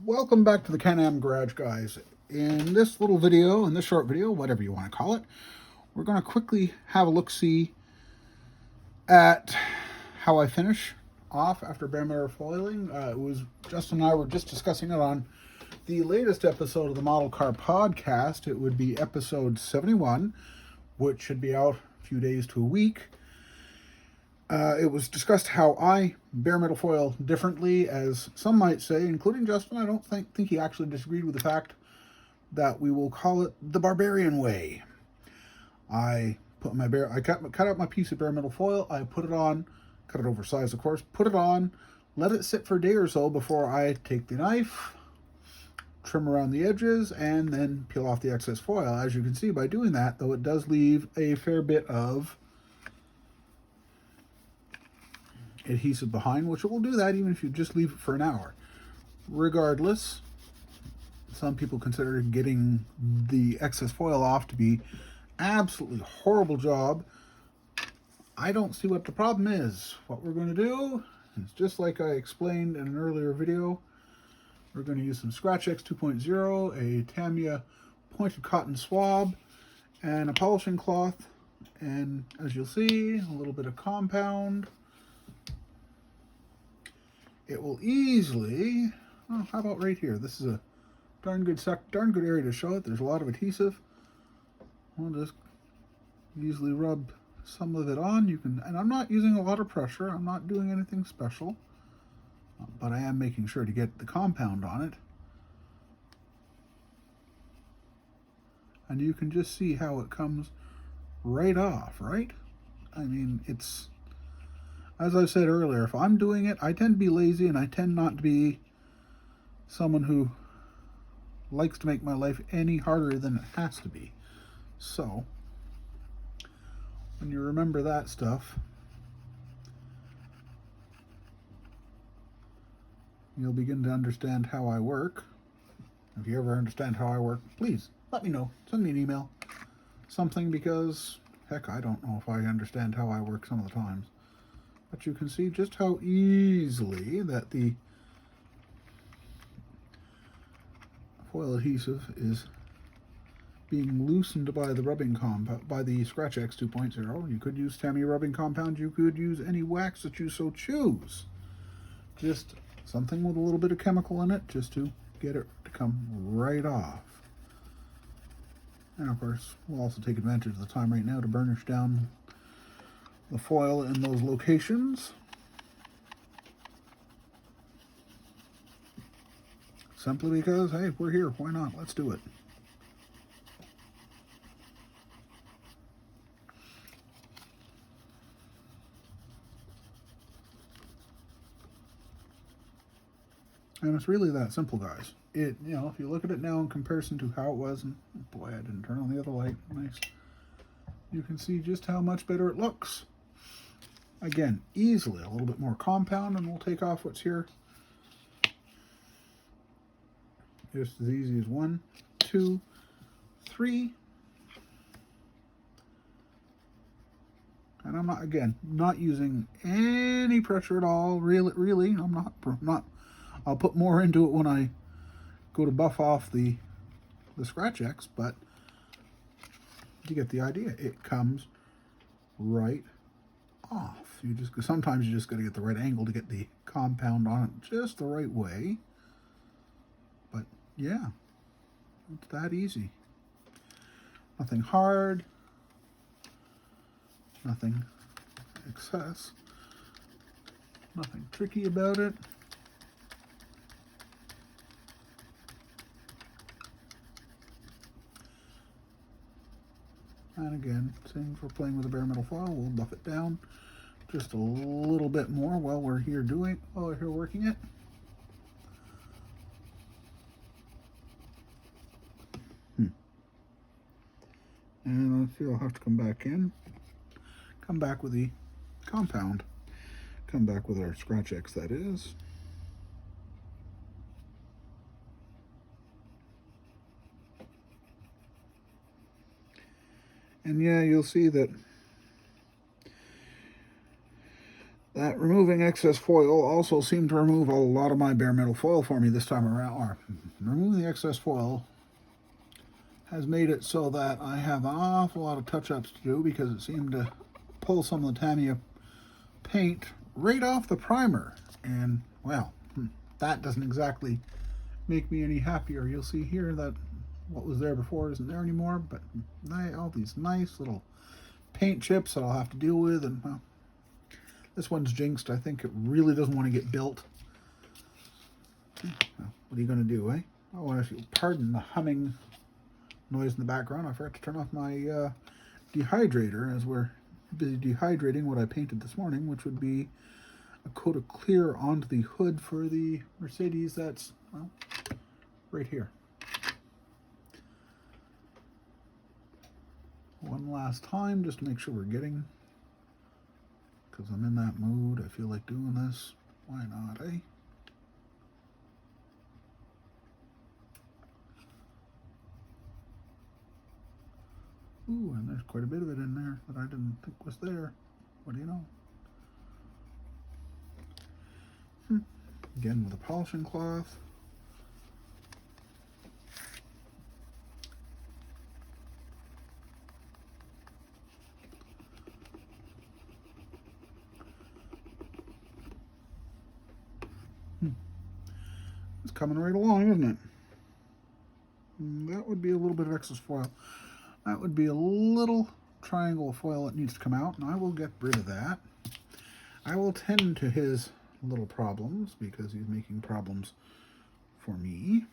Welcome back to the Can-Am Garage, guys. In this little video, in this short video, whatever you want to call it, we're going to quickly have a look-see at how I finish off after bare metal foiling. It was Justin and I were just discussing it on the latest episode of the Model Car Podcast. It would be episode 71, which should be out a few days to a week. It was discussed how I bare metal foil differently, as some might say, including Justin. I don't think he actually disagreed with the fact that we will call it the Barbarian way. I cut out my piece of bare metal foil. I put it on, cut it oversized, of course. Put it on, let it sit for a day or so before I take the knife, trim around the edges, and then peel off the excess foil. As you can see by doing that, though, it does leave a fair bit of adhesive behind, which it will do that even if you just leave it for an hour. Regardless, some people consider getting the excess foil off to be absolutely horrible job. I don't see what the problem is. What we're going to do is just like I explained in an earlier video. We're going to use some Scratch X 2.0, a Tamiya pointed cotton swab, and a polishing cloth, and as you'll see, a little bit of compound. It will easily, how about right here? This is a darn good area to show it. There's a lot of adhesive. I'll just easily rub some of it on. And I'm not using a lot of pressure. I'm not doing anything special, but I am making sure to get the compound on it. And you can just see how it comes right off, right? I mean, it's, as I said earlier, if I'm doing it, I tend to be lazy, and I tend not to be someone who likes to make my life any harder than it has to be. So, when you remember that stuff, you'll begin to understand how I work. If you ever understand how I work, please let me know. Send me an email. Something, because, heck, I don't know if I understand how I work some of the times. But you can see just how easily that the foil adhesive is being loosened by the rubbing compound, by the Scratch X 2.0. You could use Tamiya rubbing compound. You could use any wax that you so choose. Just something with a little bit of chemical in it, just to get it to come right off. And of course, we'll also take advantage of the time right now to burnish down the foil in those locations. Simply because, hey, we're here. Why not? Let's do it. And it's really that simple, guys. If you look at it now in comparison to how it was, and boy, I didn't turn on the other light. Nice. You can see just how much better it looks. Again, easily a little bit more compound, and we'll take off what's here. Just as easy as 1, 2, 3. And I'm not using any pressure at all. Really, I'm not. I'll put more into it when I go to buff off the Scratch X, but you get the idea. It comes right off. Sometimes you just got to get the right angle to get the compound on it just the right way. But yeah, it's that easy. Nothing hard, nothing excess, nothing tricky about it. And again, same for playing with the bare metal foil. We'll buff it down just a little bit more while we're here working it. And I feel I'll have to come back with the compound, come back with our Scratch X, that is. And yeah, you'll see that That removing excess foil also seemed to remove a lot of my bare metal foil for me this time around. Or removing the excess foil has made it so that I have an awful lot of touch-ups to do, because it seemed to pull some of the Tamiya paint right off the primer. And, well, that doesn't exactly make me any happier. You'll see here that what was there before isn't there anymore, but all these nice little paint chips that I'll have to deal with. And, well, this one's jinxed. I think it really doesn't want to get built. Well, what are you going to do, eh? Oh, and if you pardon the humming noise in the background, I forgot to turn off my dehydrator, as we're busy dehydrating what I painted this morning, which would be a coat of clear onto the hood for the Mercedes that's, well, right here. One last time, just to make sure we're getting, because I'm in that mood, I feel like doing this. Why not, eh? Ooh, and there's quite a bit of it in there that I didn't think was there. What do you know? Again with a polishing cloth. It's coming right along, isn't it? That would be a little bit of excess foil. That would be a little triangle of foil that needs to come out, and I will get rid of that. I will tend to his little problems, because he's making problems for me.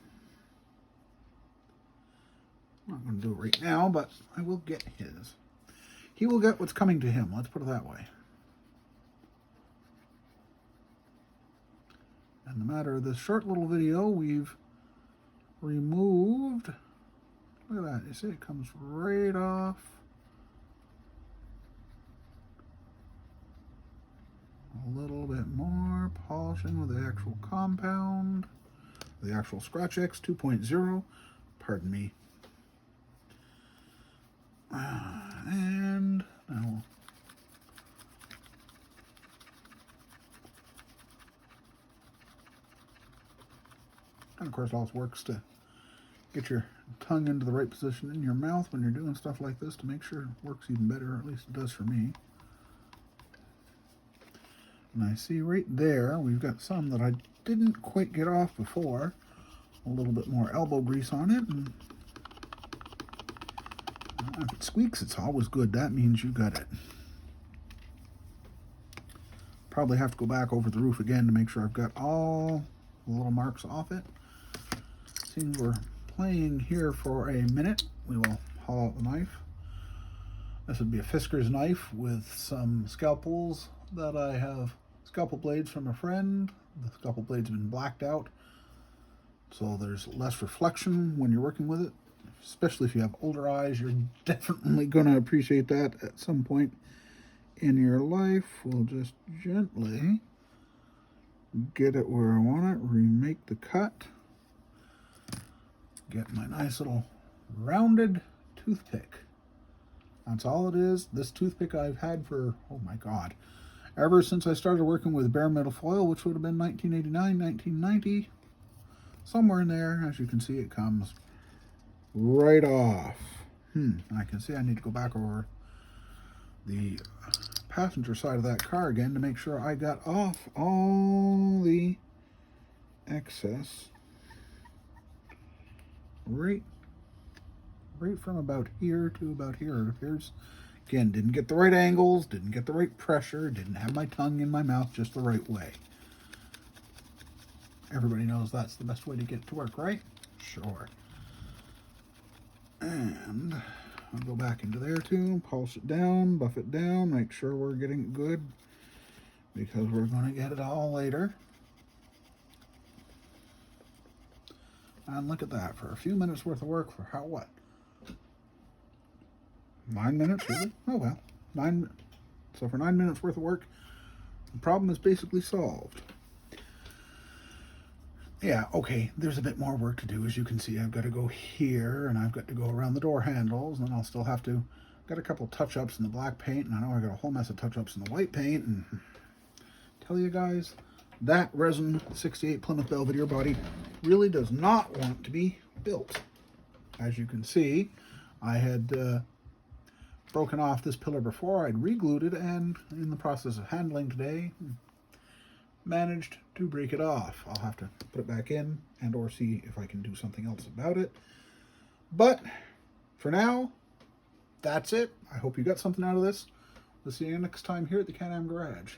I'm not going to do it right now, but I will get his. He will get what's coming to him, let's put it that way. In the matter of this short little video, we've removed, look at that, you see it comes right off. A little bit more polishing with the actual compound, the actual Scratch X 2.0, pardon me. And now and of course, all it works to get your tongue into the right position in your mouth when you're doing stuff like this, to make sure it works even better, or at least it does for me. And I see right there, we've got some that I didn't quite get off before. A little bit more elbow grease on it, and if it squeaks, it's always good. That means you got it. Probably have to go back over the roof again to make sure I've got all the little marks off it. Seems we're playing here for a minute. We will haul out the knife. This would be a Fisker's knife with some scalpels that I have, scalpel blades from a friend. The scalpel blades have been blacked out, so there's less reflection when you're working with it. Especially if you have older eyes, you're definitely going to appreciate that at some point in your life. We'll just gently get it where I want it, remake the cut, get my nice little rounded toothpick. That's all it is. This toothpick I've had for, oh my God, ever since I started working with bare metal foil, which would have been 1989, 1990. Somewhere in there, as you can see, it comes right off. I can see I need to go back over the passenger side of that car again to make sure I got off all the excess right from about here to about here. It appears, again, didn't get the right angles, didn't get the right pressure, didn't have my tongue in my mouth just the right way. Everybody knows that's the best way to get it to work, right? Sure. And I'll go back into there too, polish it down, buff it down, make sure we're getting it good, because we're going to get it all later. And look at that, for a few minutes worth of work for how, what? 9 minutes, really? Oh well, 9 minutes. So for 9 minutes worth of work, the problem is basically solved. Yeah, okay, there's a bit more work to do. As you can see, I've got to go here, and I've got to go around the door handles, and I'll still have to, got a couple touch-ups in the black paint, and I know I got a whole mess of touch-ups in the white paint, and tell you guys, that resin 68 Plymouth Belvedere body really does not want to be built. As you can see, I had broken off this pillar before. I'd re-glued it, and in the process of handling today, managed to break it off. I'll have to put it back in and or see if I can do something else about it. But for now, that's it. I hope you got something out of this. We'll see you next time here at the Can-Am Garage.